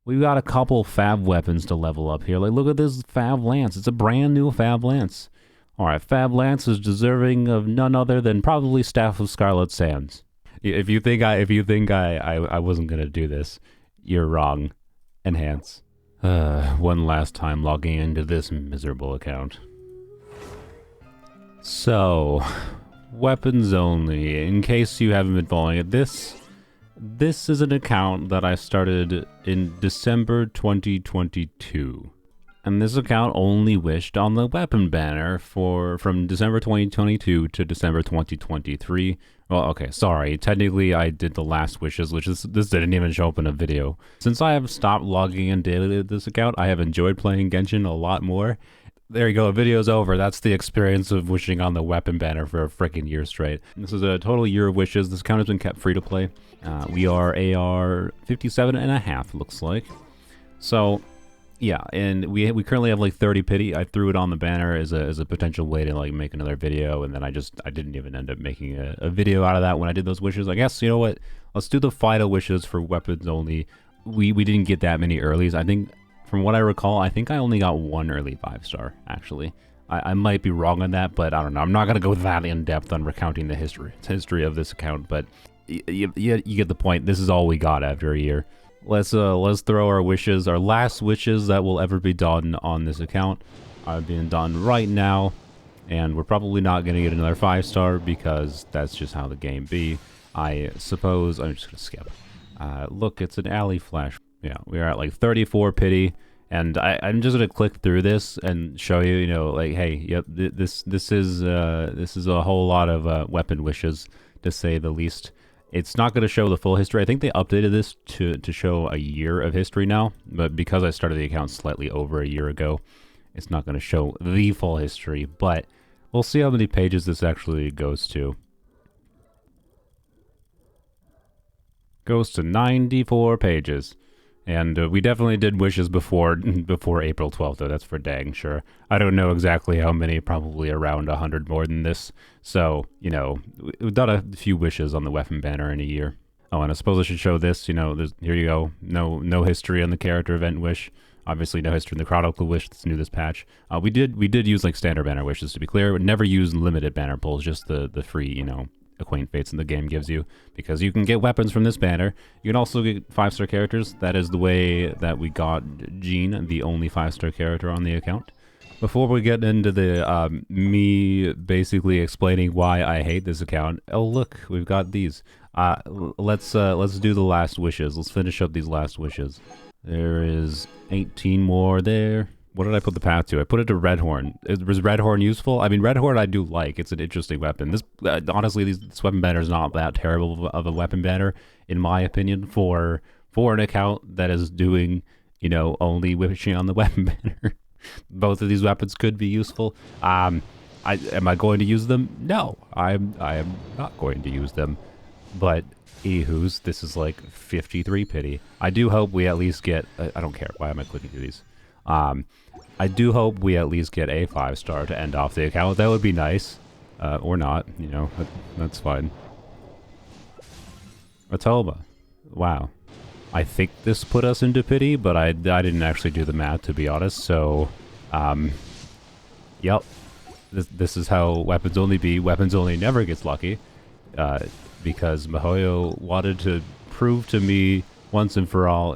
We've got a couple Fab weapons to level up here. Like, look at this Fab Lance. It's a brand new Fab Lance. Alright, Fab Lance is deserving of none other than probably Staff of Scarlet Sands. If you think I wasn't gonna do this, you're wrong. Enhance. One last time logging into this miserable account. So, weapons only. In case you haven't been following it, this is an account that I started in December 2022. And this account only wished on the weapon banner from December 2022 to December 2023. Well, okay, sorry. Technically, I did the last wishes, which this didn't even show up in a video. Since I have stopped logging in daily to this account, I have enjoyed playing Genshin a lot more. There you go, video's over. That's the experience of wishing on the weapon banner for a freaking year straight. This is a total year of wishes. This account has been kept free to play. We are AR 57 and a half, looks like. So, yeah, and we currently have like 30 pity. I threw it on the banner as a potential way to like make another video, and then I didn't even end up making a video out of that when I did those wishes. I guess, you know what? Let's do the final wishes for weapons only. We didn't get that many earlies. I think, from what I recall, I think I only got one early 5-star, actually. I might be wrong on that, but I don't know. I'm not going to go that in-depth on recounting the history of this account, but you get the point. This is all we got after a year. Let's throw our wishes, our last wishes that will ever be done on this account are being done right now, and we're probably not going to get another 5-star because that's just how the game be. I suppose I'm just going to skip. Look, it's an alley flash. Yeah, we're at like 34 pity, and I'm just gonna click through this and show you, you know, like, hey, yep, this is a whole lot of weapon wishes, to say the least. It's not gonna show the full history. I think they updated this to show a year of history now, but because I started the account slightly over a year ago, it's not gonna show the full history. But we'll see how many pages this actually goes to. Goes to 94 pages. And we definitely did wishes before April 12th, though. That's for dang sure. I don't know exactly how many, probably around 100 more than this. So, you know, we've done a few wishes on the weapon banner in a year. Oh, and I suppose I should show this. You know, here you go. No history on the character event wish. Obviously, no history in the Chronicle wish. That's new this patch. We did use like standard banner wishes, to be clear. We never use limited banner pulls, just the free, you know, acquaint fates in the game gives you, because you can get weapons from this banner. You can also get 5-star characters. That is the way that we got Jean, the only 5-star character on the account. Before we get into the me basically explaining why I hate this account, oh look, we've got these. Let's do the last wishes. Let's finish up these last wishes. There is 18 more there. What did I put the path to? I put it to Redhorn. Was Redhorn useful? I mean, Redhorn I do like. It's an interesting weapon. This honestly, this weapon banner is not that terrible of a weapon banner, in my opinion, for an account that is doing, you know, only wishing on the weapon banner. Both of these weapons could be useful. Am I going to use them? No, I am not going to use them. But ehoo's, this is like 53 pity. I do hope we at least get. I don't care. Why am I clicking through these? I do hope we at least get a 5-star to end off the account. That would be nice. Or not, you know, that's fine. Atoba. Wow. I think this put us into pity, but I didn't actually do the math, to be honest, so, yep. This is how weapons only be. Weapons only never gets lucky, because Mihoyo wanted to prove to me once and for all,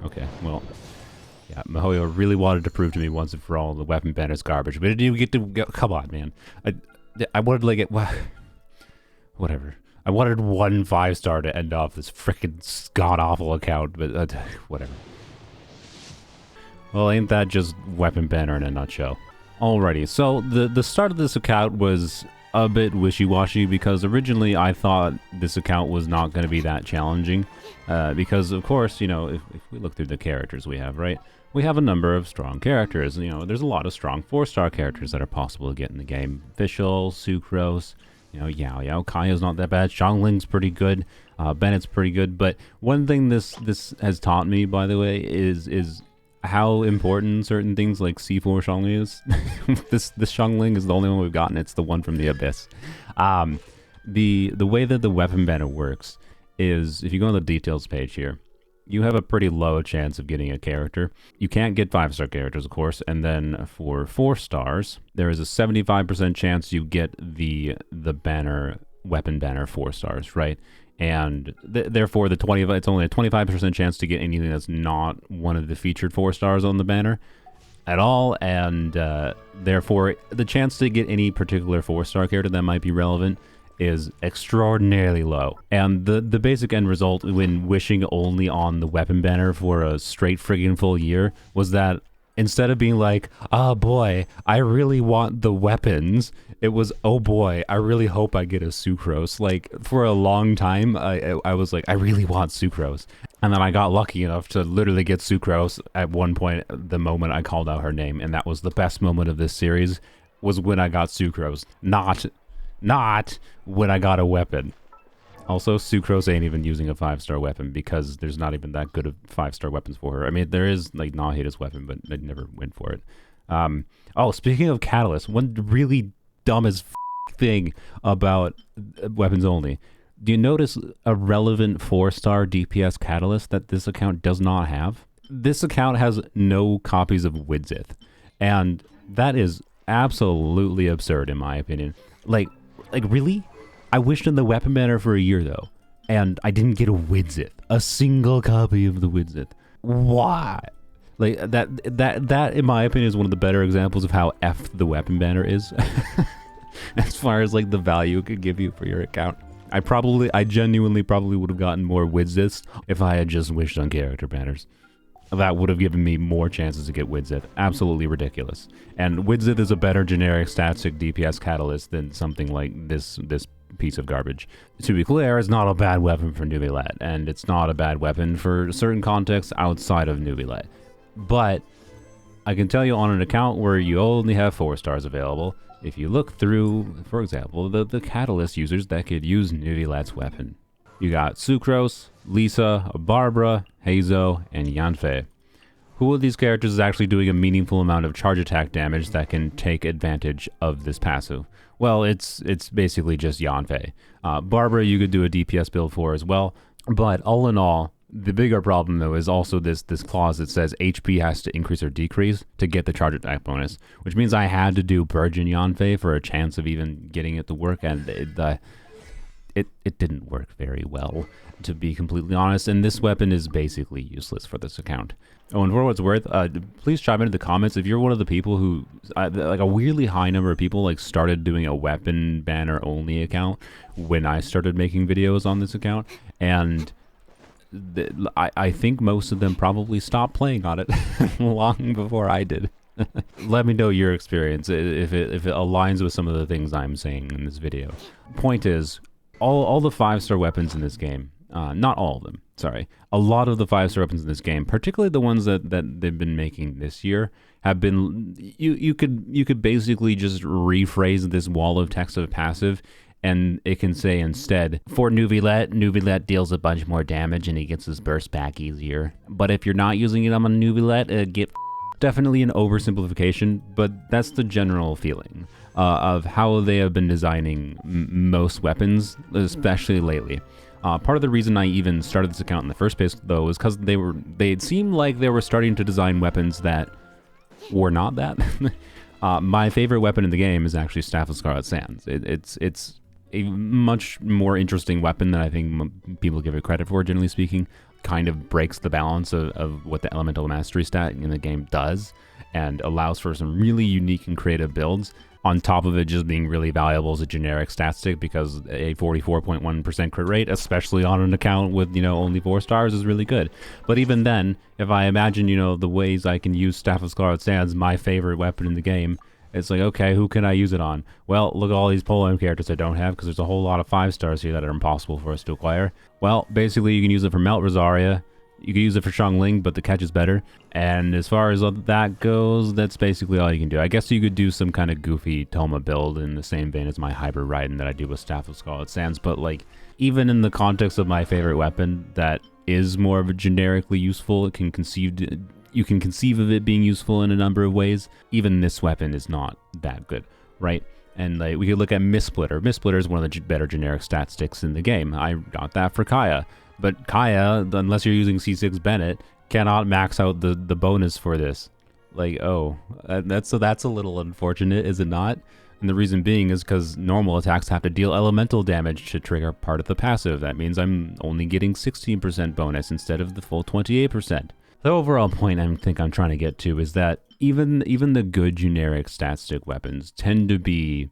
okay, well... Yeah, Mihoyo really wanted to prove to me once and for all the weapon banner's garbage, but it didn't get to go. Come on, man. I wanted like it. Whatever. I wanted one 5-star to end off this freaking god-awful account, but whatever. Well, ain't that just weapon banner in a nutshell? Alrighty, so the start of this account was a bit wishy-washy because originally I thought this account was not going to be that challenging, because of course, you know, if we look through the characters we have, right? We have a number of strong characters. You know, there's a lot of strong 4-star characters that are possible to get in the game. Fischl, Sucrose, you know, Yao Yao, Kaya's not that bad. Xiangling's pretty good. Bennett's pretty good. But one thing this has taught me, by the way, is how important certain things like C4 Xiangling is. this Xiangling is the only one we've gotten. It's the one from the Abyss. The way that the weapon banner works is, if you go on the details page here, you have a pretty low chance of getting a character. You can't get 5-star characters, of course, and then for 4 stars, there is a 75% chance you get the banner, weapon banner 4 stars, right? And therefore, it's only a 25% chance to get anything that's not one of the featured 4 stars on the banner at all, and therefore, the chance to get any particular 4-star character that might be relevant is extraordinarily low. And the basic end result when wishing only on the weapon banner for a straight friggin' full year was that instead of being like, oh boy, I really want the weapons, it was, oh boy, I really hope I get a Sucrose. Like, for a long time, I was like, I really want Sucrose. And then I got lucky enough to literally get Sucrose at one point, the moment I called out her name. And that was the best moment of this series, was when I got Sucrose. Not when I got a weapon. Also, Sucrose ain't even using a 5-star weapon because there's not even that good of 5-star weapons for her. I mean, there is, like, Nahida's weapon, but I never went for it. Oh, speaking of Catalyst, one really dumb as thing about weapons only. Do you notice a relevant 4-star DPS Catalyst that this account does not have? This account has no copies of Widzith, and that is absolutely absurd in my opinion. Like really? I wished in the weapon banner for a year though, and I didn't get a Widzith, a single copy of the Widzith. Why? Like that in my opinion is one of the better examples of how effed the weapon banner is. As far as like the value it could give you for your account. I genuinely probably would have gotten more Widziths if I had just wished on character banners. That would have given me more chances to get Widzith. Absolutely ridiculous. And Widzith is a better generic static DPS catalyst than something like this piece of garbage. To be clear, it's not a bad weapon for Nuvilet, and it's not a bad weapon for certain contexts outside of Nuvilet. But I can tell you on an account where you only have 4 stars available, if you look through, for example, the catalyst users that could use Nuvilet's weapon. You got Sucrose, Lisa, Barbara, Hazo, and Yanfei. Who of these characters is actually doing a meaningful amount of charge attack damage that can take advantage of this passive? Well, it's basically just Yanfei. Barbara you could do a DPS build for as well, but all in all, the bigger problem though is also this clause that says HP has to increase or decrease to get the charge attack bonus, which means I had to do Burgeon Yanfei for a chance of even getting it to work, and it didn't work very well, to be completely honest, and this weapon is basically useless for this account. Oh, and for what it's worth, please chime into the comments if you're one of the people who, like a weirdly high number of people like started doing a weapon banner only account when I started making videos on this account, and I think most of them probably stopped playing on it long before I did. Let me know your experience if it aligns with some of the things I'm saying in this video. Point is, all the 5-star weapons in this game, not all of them, sorry, a lot of the 5-star weapons in this game, particularly the ones that they've been making this year, have been, you could basically just rephrase this wall of text of passive, and it can say instead, for Nuvilet deals a bunch more damage and he gets his burst back easier. But if you're not using it on a Nuvilet, get definitely an oversimplification, but that's the general feeling of how they have been designing most weapons, especially lately. Part of the reason I even started this account in the first place, though, is because they seemed like they were starting to design weapons that were not that. My favorite weapon in the game is actually Staff of Scarlet Sands. It's a much more interesting weapon than I think people give it credit for, generally speaking. Kind of breaks the balance of what the Elemental Mastery stat in the game does, and allows for some really unique and creative builds, on top of it just being really valuable as a generic stat stick, because a 44.1% crit rate, especially on an account with, only 4 stars, is really good. But even then, if I imagine, the ways I can use Staff of Scarlet Sands, my favorite weapon in the game, it's like, okay, who can I use it on? Well, look at all these Polo characters I don't have, because there's a whole lot of 5 stars here that are impossible for us to acquire. Well, basically you can use it for Melt Rosaria, you can use it for Xiangling, but the catch is better. And as far as that goes, that's basically all you can do. I guess you could do some kind of goofy Toma build in the same vein as my Hybrid Raiden that I do with Staff of Scarlet Sands, but like, even in the context of my favorite weapon that is more of a generically useful, you can conceive of it being useful in a number of ways, even this weapon is not that good, right? And like, we could look at Mist Splitter. Mist Splitter is one of the better generic stat sticks in the game. I got that for Kaya. But Kaya, unless you're using C6 Bennett, cannot max out the bonus for this. Like, oh, that's a little unfortunate, is it not? And the reason being is because normal attacks have to deal elemental damage to trigger part of the passive. That means I'm only getting 16% bonus instead of the full 28%. The overall point I think I'm trying to get to is that even the good generic stat stick weapons tend to be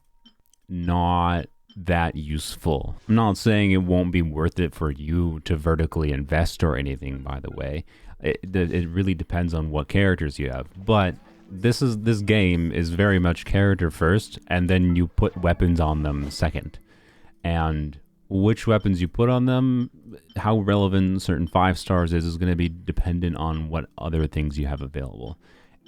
not that useful. I'm not saying it won't be worth it for you to vertically invest or anything, by the way. It really depends on what characters you have. But this game is very much character first, and then you put weapons on them second. And which weapons you put on them, how relevant certain 5 stars is going to be dependent on what other things you have available.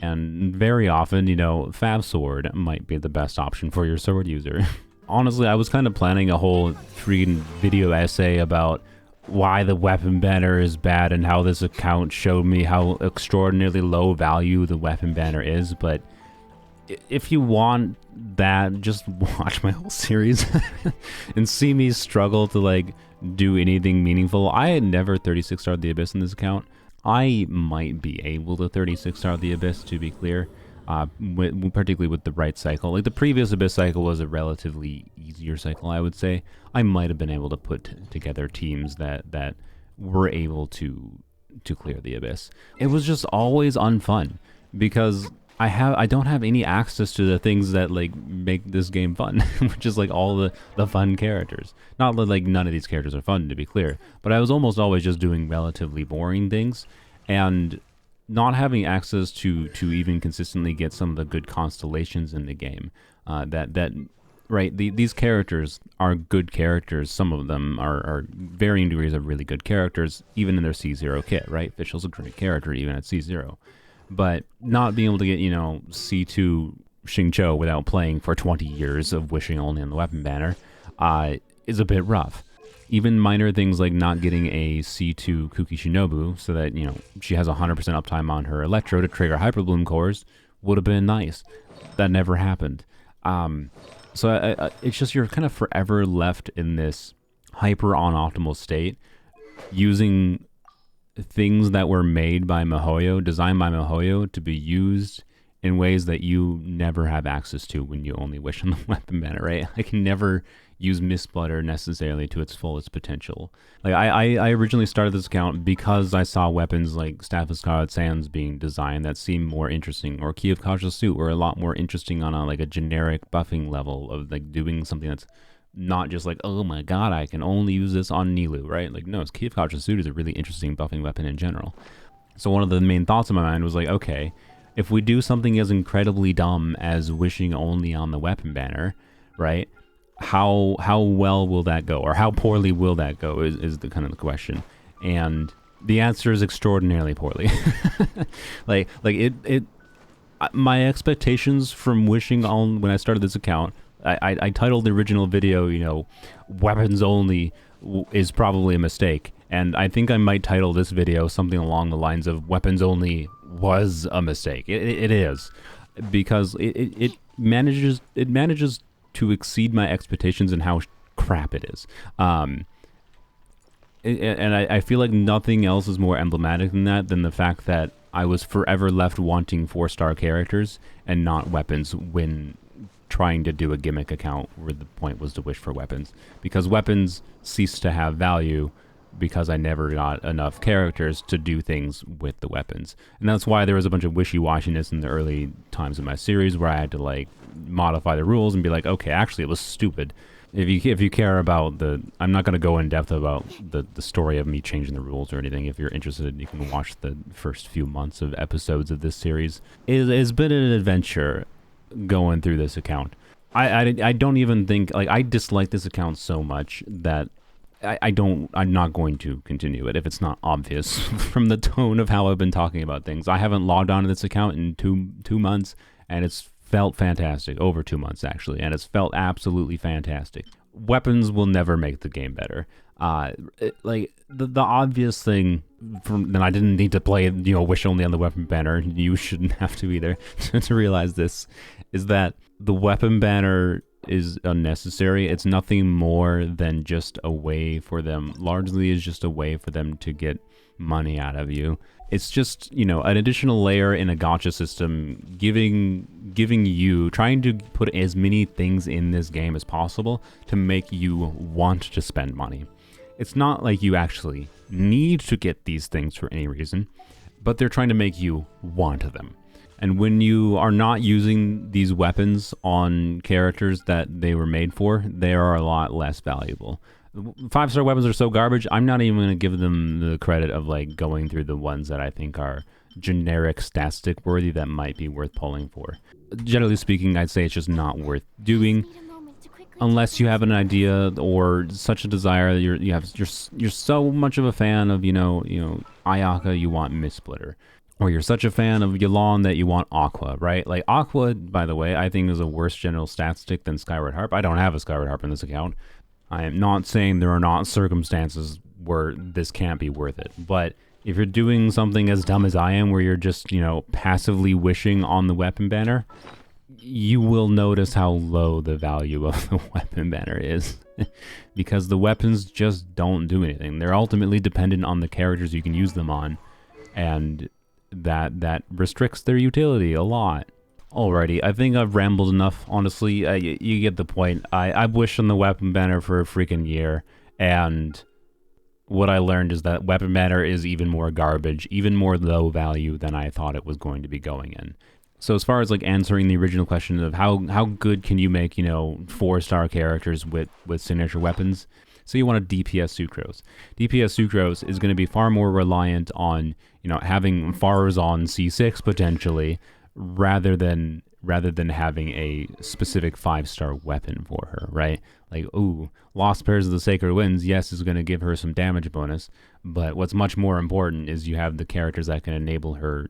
And very often, you know, Fab Sword might be the best option for your sword user. Honestly, I was kind of planning a whole freaking video essay about why the weapon banner is bad and how this account showed me how extraordinarily low value the weapon banner is, but if you want that, just watch my whole series and see me struggle to like do anything meaningful. I had never 36-starred the Abyss in this account. I might be able to 36-star the Abyss, to be clear, particularly with the right cycle. Like the previous Abyss cycle was a relatively easier cycle, I would say. I might have been able to put together teams that were able to clear the Abyss. It was just always unfun because I don't have any access to the things that like make this game fun, which is like all the fun characters. Not that like none of these characters are fun, to be clear, but I was almost always just doing relatively boring things, and not having access to even consistently get some of the good constellations in the game. These characters are good characters. Some of them are varying degrees of really good characters, even in their C0 kit, right? Fischl's a great character even at C0. But not being able to get, you know, C2 Xingqiu without playing for 20 years of wishing only on the weapon banner is a bit rough. Even minor things like not getting a C2 Kuki Shinobu so that, you know, she has 100% uptime on her Electro to trigger Hyperbloom cores would have been nice. That never happened. So it's just you're kind of forever left in this hyper on-optimal state using things that were made by MiHoYo, designed by MiHoYo, to be used in ways that you never have access to when you only wish on the weapon banner, right? I can never use Mistblutter necessarily to its fullest potential. Like I originally started this account because I saw weapons like Staff of Scarlet Sands being designed that seemed more interesting, or Key of Cautious Suit were a lot more interesting on a generic buffing level of like doing something that's not just like, oh my god, I can only use this on Nilou, right? Like, no, Key of Cautious Suit is a really interesting buffing weapon in general. So one of the main thoughts in my mind was like, okay, if we do something as incredibly dumb as wishing only on the weapon banner, right? How well will that go, or how poorly will that go is the kind of the question. And the answer is extraordinarily poorly. like my expectations from wishing on when I started this account, I titled the original video, you know, weapons only is probably a mistake. And I think I might title this video something along the lines of weapons only was a mistake. It is, because it manages to exceed my expectations and how crap it is. And I feel like nothing else is more emblematic than the fact that I was forever left wanting 4-star characters and not weapons when trying to do a gimmick account where the point was to wish for weapons, because weapons ceased to have value because I never got enough characters to do things with the weapons. And that's why there was a bunch of wishy-washiness in the early times of my series where I had to like modify the rules and be like, okay, actually it was stupid. If you care about I'm not going to go in depth about the story of me changing the rules or anything. If you're interested, you can watch the first few months of episodes of this series. It's been an adventure going through this account. I don't even think, like, I dislike this account so much that I'm not going to continue it if it's not obvious from the tone of how I've been talking about things. I haven't logged on to this account in two months, and it's felt fantastic. Over 2 months, actually, and it's felt absolutely fantastic. Weapons will never make the game better. Like, the obvious thing, then I didn't need to play, you know, wish only on the weapon banner. You shouldn't have to either to realize this, is that the weapon banner is unnecessary. It's nothing more than just a way for them, largely is just a way for them to get money out of you. It's just, you know, an additional layer in a gacha system, giving you, trying to put as many things in this game as possible to make you want to spend money. It's not like you actually need to get these things for any reason, but they're trying to make you want them. And when you are not using these weapons on characters that they were made for, they are a lot less valuable. 5-star weapons are so garbage, I'm not even going to give them the credit of like going through the ones that I think are generic statistic worthy that might be worth pulling for. Generally speaking, I'd say it's just not worth doing unless you have an idea or such a desire that you're so much of a fan of, you know, Ayaka, you want Mist Splitter. Or you're such a fan of Yelan that you want Aqua, right? Like, Aqua, by the way, I think is a worse general statistic than Skyward Harp. I don't have a Skyward Harp in this account. I am not saying there are not circumstances where this can't be worth it. But if you're doing something as dumb as I am, where you're just, you know, passively wishing on the weapon banner, you will notice how low the value of the weapon banner is. Because the weapons just don't do anything. They're ultimately dependent on the characters you can use them on. And that restricts their utility a lot. Alrighty, I think I've rambled enough, honestly. You get the point. I've wished on the weapon banner for a freaking year, and what I learned is that weapon banner is even more garbage, even more low value than I thought it was going to be going in. So as far as like answering the original question of how good can you make, you know, 4-star characters with signature weapons, so you want a DPS Sucrose. DPS Sucrose is going to be far more reliant on, you know, having Farazan C6 potentially, rather than having a specific 5-star weapon for her, right? Like, ooh, Lost Pairs of the Sacred Winds, yes, is going to give her some damage bonus, but what's much more important is you have the characters that can enable her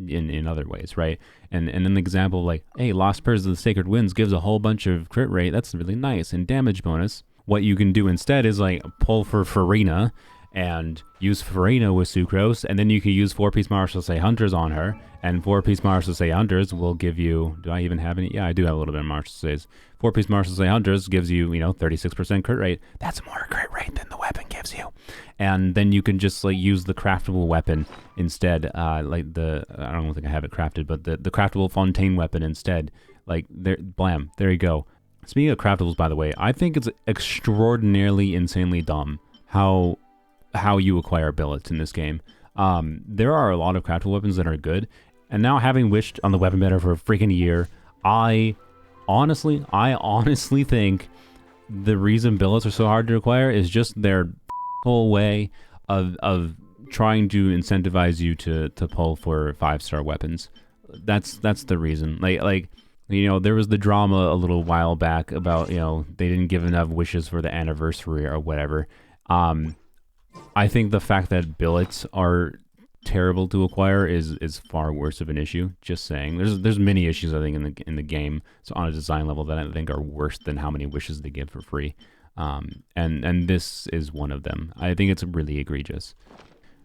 in other ways, right? And an example like, hey, Lost Pairs of the Sacred Winds gives a whole bunch of crit rate, that's really nice, and damage bonus. What you can do instead is like pull for Farina and use Farina with Sucrose, and then you can use 4-piece Martial Say Hunters on her, and 4-piece Martial Say Hunters will give you, do I even have any? Yeah, I do have a little bit of Martial Says. 4-piece Martial Say Hunters gives you, you know, 36% crit rate. That's more crit rate than the weapon gives you. And then you can just like use the craftable weapon instead, like the, I don't think I have it crafted, but the craftable Fontaine weapon instead. Like, there, blam, there you go. Speaking of craftables, by the way, I think it's extraordinarily insanely dumb how you acquire billets in this game. There are a lot of craftable weapons that are good, and now having wished on the weapon banner for a freaking year, I honestly think the reason billets are so hard to acquire is just their whole way of trying to incentivize you to pull for 5-star weapons. That's the reason. Like. You know, there was the drama a little while back about, you know, they didn't give enough wishes for the anniversary or whatever. I think the fact that billets are terrible to acquire is far worse of an issue. Just saying. There's many issues, I think, in the game. So on a design level that I think are worse than how many wishes they give for free. And this is one of them. I think it's really egregious.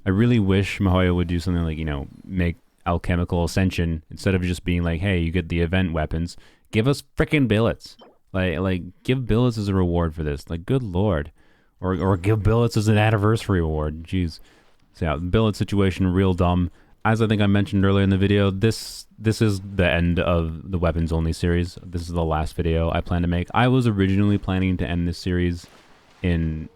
I really wish Mihoyo would do something like, you know, make Alchemical Ascension, instead of just being like, hey, you get the event weapons, give us frickin' billets. Like give billets as a reward for this. Like, good lord. Or give billets as an anniversary award. Jeez. So yeah, the billet situation, real dumb. As I think I mentioned earlier in the video, this is the end of the weapons only series. This is the last video I plan to make. I was originally planning to end this series in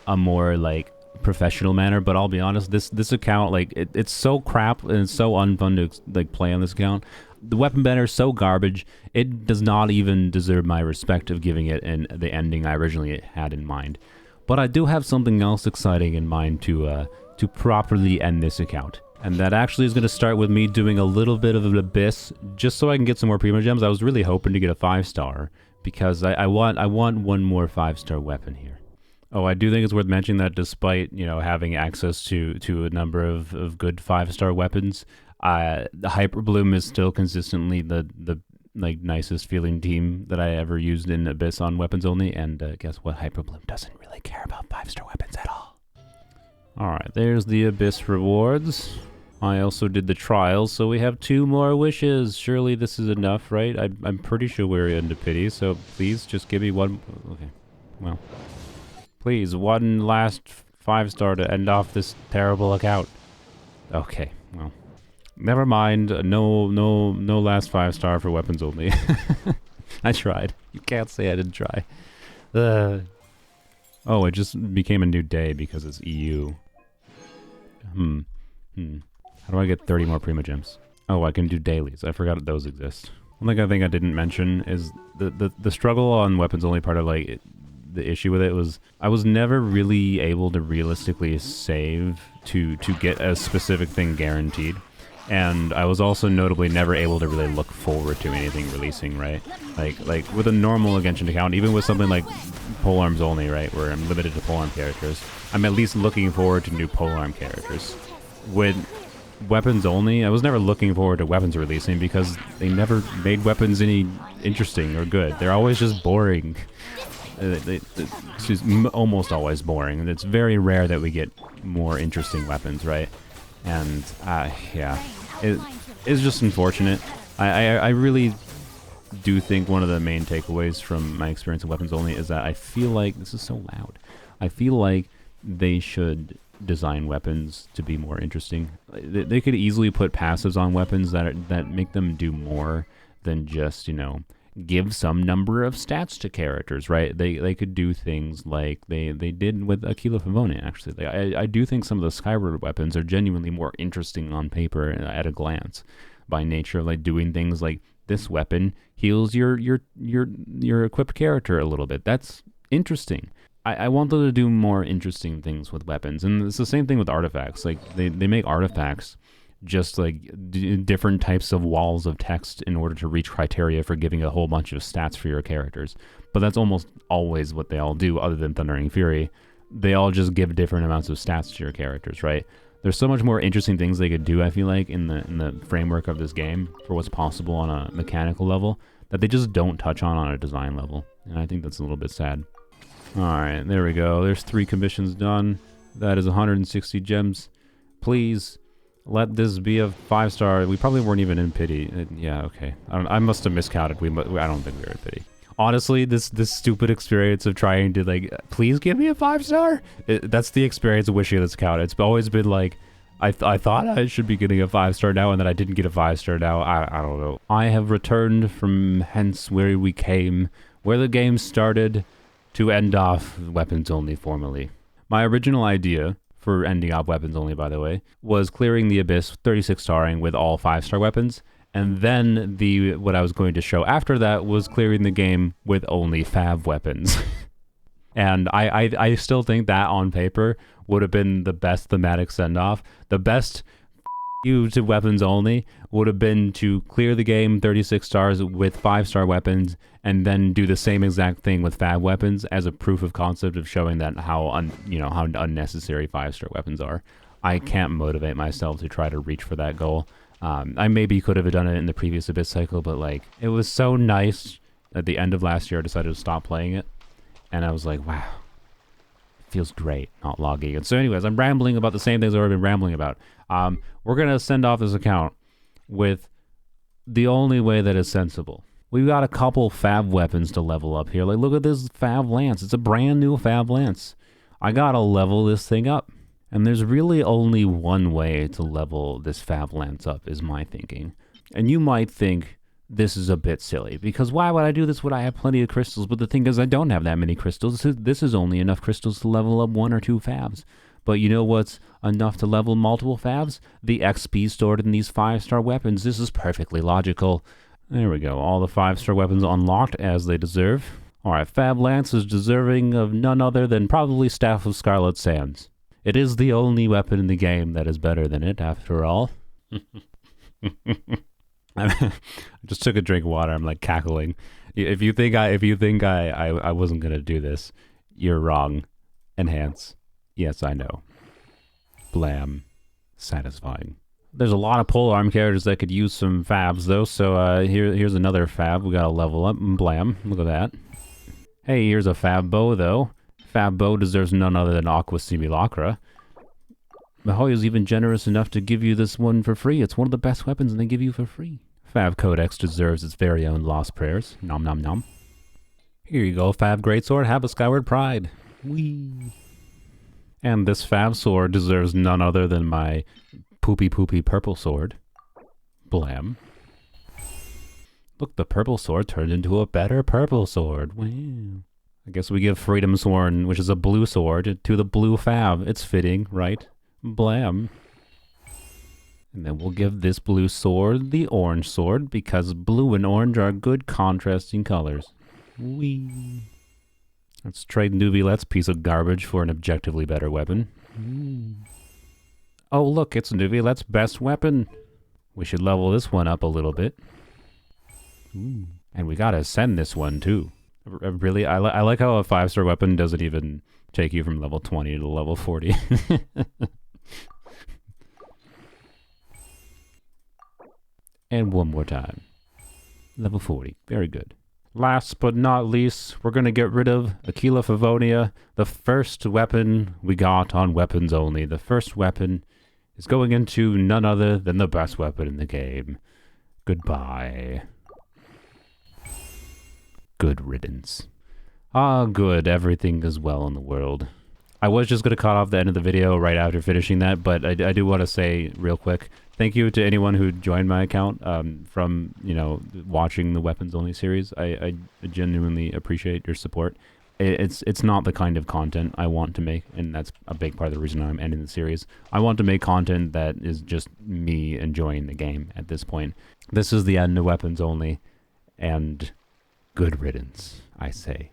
a more like professional manner, but I'll be honest, this account, like, it's so crap and it's so unfun to like play on this account. The weapon banner is so garbage, it does not even deserve my respect of giving it in the ending I originally had in mind. But I do have something else exciting in mind to properly end this account. And that actually is going to start with me doing a little bit of an Abyss, just so I can get some more Primo Gems. I was really hoping to get a 5-star, because I want one more 5-star weapon here. Oh, I do think it's worth mentioning that despite, you know, having access to a number of good 5-star weapons, the Hyper Bloom is still consistently the like nicest feeling team that I ever used in Abyss on weapons only. And guess what? Hyper Bloom doesn't really care about 5-star weapons at all. All right, there's the Abyss rewards. I also did the trials, so we have 2 more wishes. Surely this is enough, right? I'm pretty sure we're into pity, so please just give me one... Okay, well. Please, one last 5-star to end off this terrible account. Okay, well. Never mind. No last 5-star for weapons only. I tried. You can't say I didn't try. Oh, it just became a new day because it's EU. How do I get 30 more Prima Gems? Oh, I can do dailies. I forgot those exist. One thing I think I didn't mention is the struggle on weapons only part of like the issue with it was I was never really able to realistically save to get a specific thing guaranteed. And I was also notably never able to really look forward to anything releasing, right? Like with a normal Genshin account, even with something like polearms only, right, where I'm limited to polearm characters, I'm at least looking forward to new polearm characters. With weapons only, I was never looking forward to weapons releasing because they never made weapons any interesting or good. They're always just boring. Almost always boring. And it's very rare that we get more interesting weapons, right? And yeah, it's just unfortunate. I really do think one of the main takeaways from my experience of weapons only is that I feel like this is so loud. I feel like they should design weapons to be more interesting. They could easily put passives on weapons that make them do more than just, you know, give some number of stats to characters, right? They could do things like they did with Aquila Favone, actually. I do think some of the Skyward weapons are genuinely more interesting on paper at a glance by nature of like doing things like this weapon heals your equipped character a little bit. That's interesting. I want them to do more interesting things with weapons. And it's the same thing with artifacts. Like they make artifacts just like different types of walls of text in order to reach criteria for giving a whole bunch of stats for your characters. But that's almost always what they all do, other than Thundering Fury. They all just give different amounts of stats to your characters, right? There's so much more interesting things they could do, I feel like, in the framework of this game for what's possible on a mechanical level that they just don't touch on a design level. And I think that's a little bit sad. Alright, there we go. There's 3 commissions done. That is 160 gems. Please let this be a 5-star. We probably weren't even in pity. Yeah, okay. I must have miscounted. I don't think we were in pity. Honestly, this stupid experience of trying to, like, please give me a 5-star? That's the experience of wishing this account. It's always been like, I thought I should be getting a 5-star now, and then I didn't get a 5-star now. I don't know. I have returned from hence where we came, where the game started, to end off weapons only formally. My original idea for ending off weapons only, by the way, was clearing the Abyss 36 starring with all 5-star weapons, and then what I was going to show after that was clearing the game with only Fab weapons. And I still think that on paper would have been the best thematic send-off. The best you to weapons only would have been to clear the game 36 stars with 5-star weapons and then do the same exact thing with Fab weapons as a proof of concept of showing that how unnecessary 5-star weapons are. I can't motivate myself to try to reach for that goal. I maybe could have done it in the previous Abyss cycle, but like it was so nice at the end of last year I decided to stop playing it, and I was like, wow, it feels great not logging. And so anyways, I'm rambling about the same things I've already been rambling about. We're gonna send off this account with the only way that is sensible. We've got a couple Fab weapons to level up here. Like, look at this Fab Lance. It's a brand new Fab Lance. I gotta level this thing up. And there's really only one way to level this Fab Lance up, is my thinking. And you might think this is a bit silly, because why would I do this when I have plenty of crystals? But the thing is, I don't have that many crystals. This is only enough crystals to level up 1 or 2 Fabs. But you know what's enough to level multiple Fabs? The XP stored in these 5-star weapons. This is perfectly logical. There we go. All the 5-star weapons unlocked as they deserve. Alright, Fab Lance is deserving of none other than probably Staff of Scarlet Sands. It is the only weapon in the game that is better than it, after all. I just took a drink of water. I'm like cackling. If you think I wasn't gonna do this, you're wrong. Enhance. Yes, I know. Blam. Satisfying. There's a lot of polearm characters that could use some Fabs, though, so here's another Fab. We got to level up. Blam. Look at that. Hey, here's a Fab Bow, though. Fab Bow deserves none other than Aqua Simulacra. Mihoyo's even generous enough to give you this one for free. It's one of the best weapons and they give you for free. Fav Codex deserves its very own lost prayers. Nom nom nom. Here you go, Fav Greatsword. Have a Skyward Pride. Whee! And this Fav Sword deserves none other than my poopy purple sword. Blam. Look, the purple sword turned into a better purple sword. Wow. I guess we give Freedom Sworn, which is a blue sword, to the blue Fav. It's fitting, right? Blam. And then we'll give this blue sword the orange sword, because blue and orange are good contrasting colors. Whee! Let's trade Nuvilet's piece of garbage for an objectively better weapon. Oh look, it's Nuvilet's best weapon. We should level this one up a little bit. Ooh. And we gotta ascend this one too. Really, I like how a 5-star weapon doesn't even take you from level 20 to level 40. And one more time. Level 40. Very good. Last but not least, we're going to get rid of Aquila Favonia, the first weapon we got on Weapons Only. The first weapon is going into none other than the best weapon in the game. Goodbye. Good riddance. Ah, good. Everything is well in the world. I was just going to cut off the end of the video right after finishing that, but I do want to say real quick, thank you to anyone who joined my account from, you know, watching the Weapons Only series. I genuinely appreciate your support. It's not the kind of content I want to make, and that's a big part of the reason I'm ending the series. I want to make content that is just me enjoying the game at this point. This is the end of Weapons Only, and good riddance, I say.